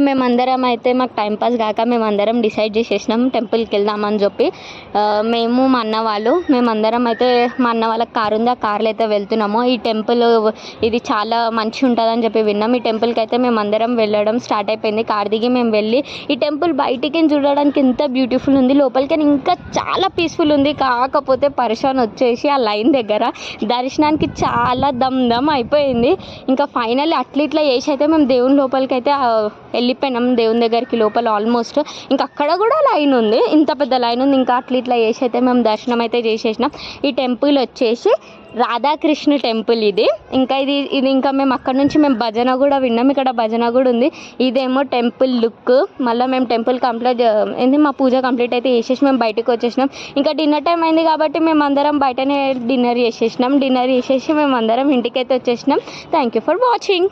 మేమందరం అయితే మాకు టైంపాస్ కాక మేమందరం డిసైడ్ చేసేసినాం టెంపుల్కి వెళ్దామని చెప్పి. మేము మా అన్న వాళ్ళు మేమందరం అయితే మా అన్న వాళ్ళకి కారు ఉంది, ఆ కార్లో అయితే వెళ్తున్నాము. ఈ టెంపుల్ ఇది చాలా మంచిగా ఉంటుందని చెప్పి విన్నాం. ఈ టెంపుల్కి అయితే మేమందరం వెళ్ళడం స్టార్ట్ అయిపోయింది. కార్ దిగి మేము వెళ్ళి ఈ టెంపుల్ బయటికి చూడడానికి ఎంత బ్యూటిఫుల్ ఉంది, లోపలికి ఇంకా చాలా పీస్ఫుల్ ఉంది. కాకపోతే పరిశాన్ వచ్చేసి ఆ లైన్ దగ్గర దర్శనానికి చాలా దమ్ అయిపోయింది. ఇంకా ఫైనల్లీ ఇట్లా చేసి అయితే మేము దేవుని లోపలికి అయితే వెళ్ళిపోయినాం, దేవుని దగ్గరికి లోపల ఆల్మోస్ట్. ఇంకా అక్కడ కూడా లైన్ ఉంది, ఇంత పెద్ద లైన్ ఉంది. ఇంకా ఇట్లా చేసి అయితే మేము దర్శనం అయితే చేసేసినాం. ఈ టెంపుల్ వచ్చేసి రాధాకృష్ణ టెంపుల్ ఇది. ఇంకా ఇది ఇంకా మేము అక్కడ నుంచి మేము భజన కూడా విన్నాం, ఇక్కడ భజన కూడా ఉంది. ఇదేమో టెంపుల్ లుక్. మళ్ళీ మేము టెంపుల్ కంప్లీట్ ఏంది మా పూజ కంప్లీట్ అయితే చేసేసి మేము బయటకు వచ్చేసినాం. ఇంకా డిన్నర్ టైం అయింది కాబట్టి మేము అందరం బయటనే డిన్నర్ చేసేసి మేము అందరం ఇంటికి అయితే వచ్చేసినాం. Thank you for watching.